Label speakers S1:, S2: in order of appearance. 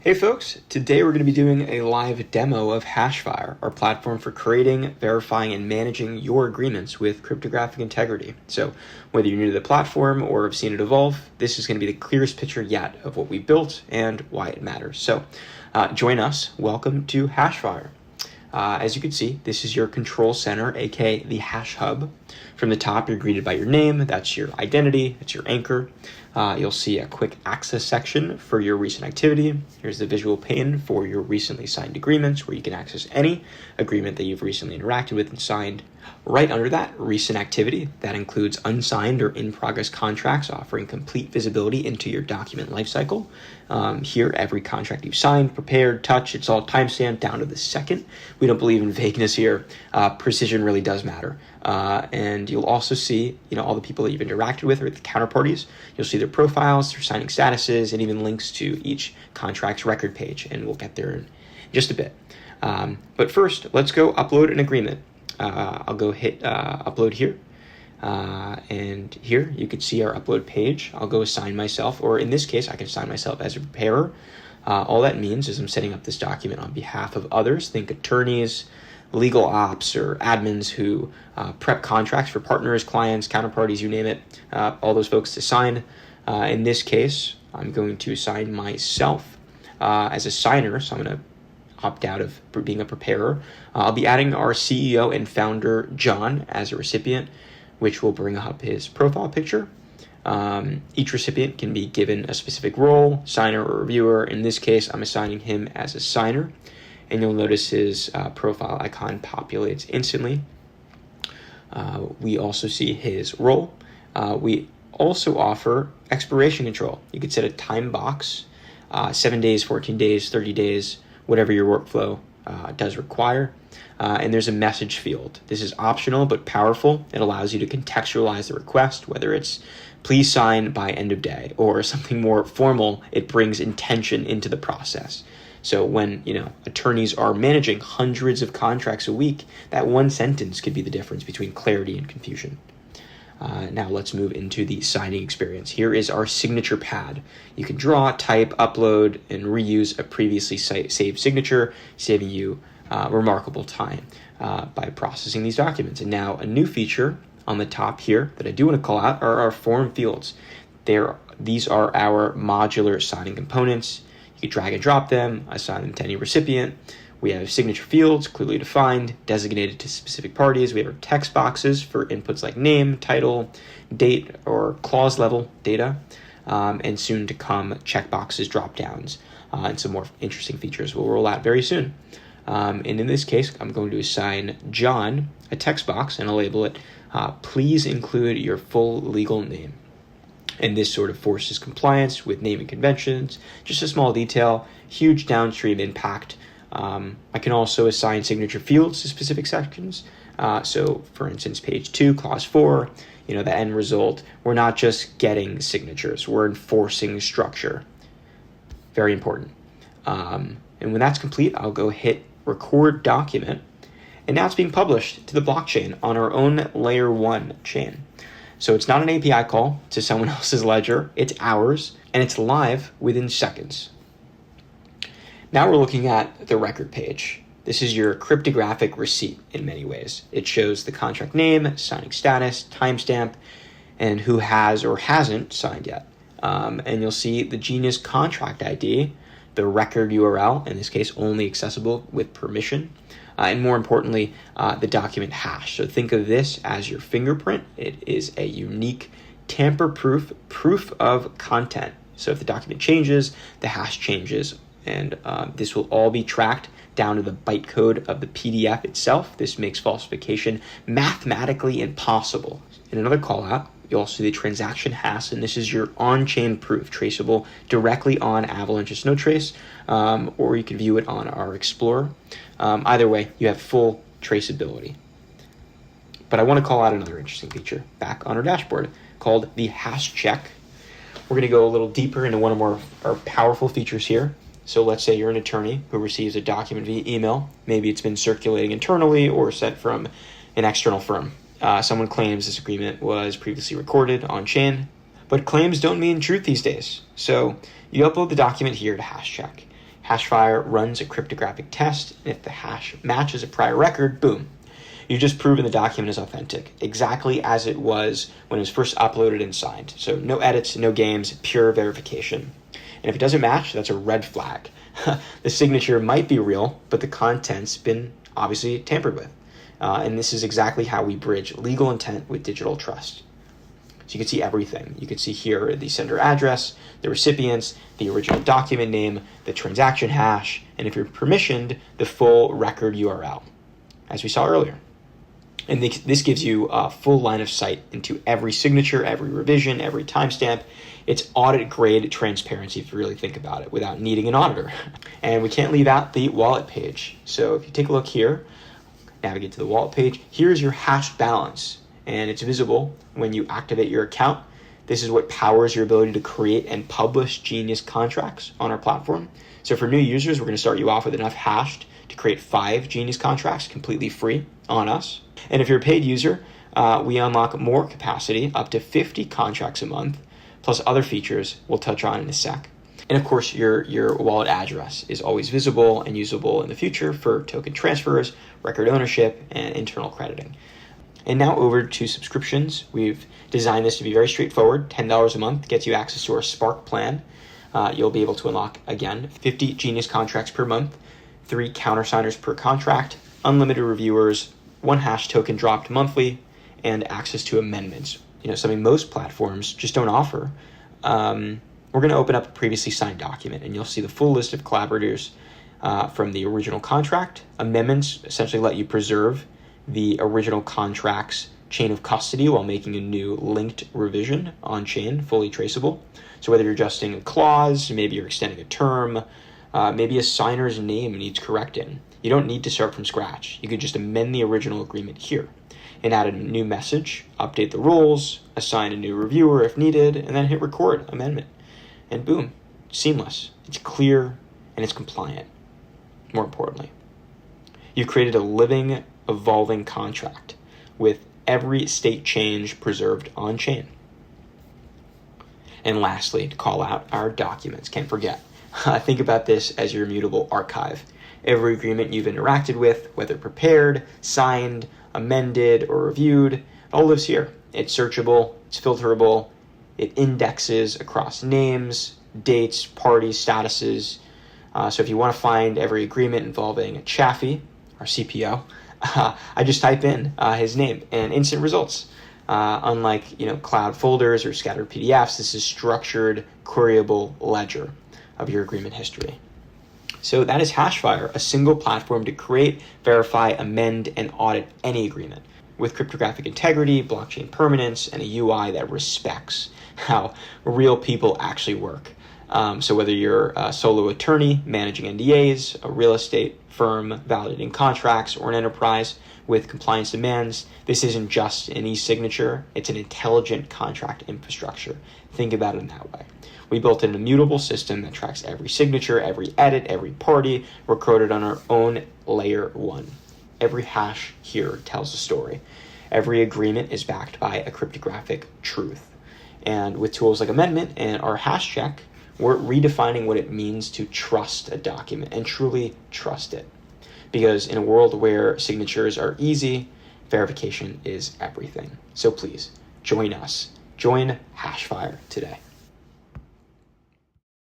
S1: Hey folks, today we're going to be doing a live demo of Hashfire, our platform for creating, verifying, and managing your agreements with cryptographic integrity. So whether you're new to the platform or have seen it evolve, this is going to be the clearest picture yet of what we built and why it matters. So join us. Welcome to Hashfire. As you can see, this is your control center, aka the hash hub. From the top, you're greeted by your name. That's your identity. That's your anchor. You'll see a quick access section for your recent activity. Here's the visual pane for your recently signed agreements, where you can access any agreement that you've recently interacted with and signed. Right under that, recent activity. That includes unsigned or in-progress contracts, offering complete visibility into your document lifecycle. Here, every contract you've signed, prepared, touched, it's all timestamped down to the second. We don't believe in vagueness here. Precision really does matter. And you'll also see, all the people that you've interacted with or the counterparties. You'll see their profiles, their signing statuses, and even links to each contract's record page. And we'll get there in just a bit. But first, let's go upload an agreement. I'll go hit upload here. And here you can see our upload page. I'll go assign myself, or in this case, I can assign myself as a preparer. All that means is I'm setting up this document on behalf of others. Think attorneys, legal ops, or admins who prep contracts for partners, clients, counterparties, you name it, all those folks to sign. In this case, I'm going to assign myself as a signer, so I'm going to opt out of being a preparer. I'll be adding our CEO and founder, John, as a recipient, which will bring up his profile picture. Each recipient can be given a specific role, signer or reviewer. In this case, I'm assigning him as a signer, and you'll notice his profile icon populates instantly. We also see his role. We also offer expiration control. You could set a time box, 7 days, 14 days, 30 days, whatever your workflow does require. And there's a message field. This is optional but powerful. It allows you to contextualize the request, whether it's please sign by end of day or something more formal. It brings intention into the process. So when attorneys are managing hundreds of contracts a week, that one sentence could be the difference between clarity and confusion. Now let's move into the signing experience. Here is our signature pad. You can draw, type, upload, and reuse a previously saved signature, saving you remarkable time by processing these documents. And now a new feature on the top here that I do want to call out are our form fields. These are our modular signing components. You can drag and drop them, assign them to any recipient. We have signature fields, clearly defined, designated to specific parties. We have our text boxes for inputs like name, title, date, or clause level data, and soon to come checkboxes, drop downs, and some more interesting features we'll roll out very soon. And in this case, I'm going to assign John a text box, and I'll label it, please include your full legal name. And this sort of forces compliance with naming conventions. Just a small detail, huge downstream impact. I can also assign signature fields to specific sections. So for instance, page 2, clause 4, the end result, we're not just getting signatures, we're enforcing structure. Very important. And when that's complete, I'll go hit record document. And now it's being published to the blockchain on our own layer 1 chain. So it's not an API call to someone else's ledger, it's ours, and it's live within seconds. Now we're looking at the record page. This is your cryptographic receipt in many ways. It shows the contract name, signing status, timestamp, and who has or hasn't signed yet. And you'll see the Genius contract ID, the record URL, in this case only accessible with permission, and more importantly, the document hash. So think of this as your fingerprint. It is a unique tamper-proof proof of content. So if the document changes, the hash changes. And this will all be tracked down to the bytecode of the PDF itself. This makes falsification mathematically impossible. In another call out, you also see the transaction hash, and this is your on-chain proof, traceable directly on Avalanche's Snowtrace, or you can view it on our Explorer. Either way, you have full traceability. But I want to call out another interesting feature back on our dashboard called the HashCheck. We're going to go a little deeper into one of our powerful features here. So let's say you're an attorney who receives a document via email. Maybe it's been circulating internally or sent from an external firm. Someone claims this agreement was previously recorded on chain, but claims don't mean truth these days. So you upload the document here to HashCheck. Hashfire runs a cryptographic test, and if the hash matches a prior record, boom. You've just proven the document is authentic, exactly as it was when it was first uploaded and signed. So no edits, no games, pure verification. And if it doesn't match, that's a red flag. The signature might be real, but the content's been obviously tampered with. And this is exactly how we bridge legal intent with digital trust. So you can see everything. You can see here the sender address, the recipients, the original document name, the transaction hash, and if you're permissioned, the full record URL, as we saw earlier. And this gives you a full line of sight into every signature, every revision, every timestamp. It's audit-grade transparency if you really think about it, without needing an auditor. And we can't leave out the wallet page. So if you take a look here, navigate to the wallet page, here's your hash balance, and it's visible when you activate your account. This is what powers your ability to create and publish Genius contracts on our platform. So for new users, we're going to start you off with enough hashed to create 5 Genius contracts completely free on us. And if you're a paid user, we unlock more capacity, up to 50 contracts a month, plus other features we'll touch on in a sec. And of course, your wallet address is always visible and usable in the future for token transfers, record ownership, and internal crediting. And now over to subscriptions. We've designed this to be very straightforward. $10 a month gets you access to our Spark plan. You'll be able to unlock, again, 50 Genius contracts per month, 3 countersigners per contract, unlimited reviewers, 1 hash token dropped monthly, and access to amendments. Something most platforms just don't offer. We're going to open up a previously signed document, and you'll see the full list of collaborators from the original contract. Amendments essentially let you preserve the original contract's chain of custody while making a new linked revision on-chain, fully traceable. So whether you're adjusting a clause, maybe you're extending a term, maybe a signer's name needs correcting, you don't need to start from scratch. You could just amend the original agreement here and add a new message, update the rules, assign a new reviewer if needed, and then hit record amendment. And boom, seamless. It's clear and it's compliant. More importantly, you've created a living, evolving contract with every state change preserved on chain. And lastly, to call out our documents. Can't forget. Think about this as your immutable archive. Every agreement you've interacted with, whether prepared, signed, amended, or reviewed, it all lives here. It's searchable, it's filterable, it indexes across names, dates, parties, statuses. So if you want to find every agreement involving Chaffee, our CPO, I just type in his name and instant results. Unlike cloud folders or scattered PDFs, this is structured, queryable ledger of your agreement history. So that is Hashfire, a single platform to create, verify, amend, and audit any agreement with cryptographic integrity, blockchain permanence, and a UI that respects how real people actually work. So whether you're a solo attorney managing NDAs, a real estate firm validating contracts, or an enterprise with compliance demands, this isn't just an e-signature, it's an intelligent contract infrastructure. Think about it in that way. We built an immutable system that tracks every signature, every edit, every party. We're coded on our own layer 1. Every hash here tells a story. Every agreement is backed by a cryptographic truth. And with tools like amendment and our HashCheck, we're redefining what it means to trust a document and truly trust it. Because in a world where signatures are easy, verification is everything. So please, join us. Join Hashfire today.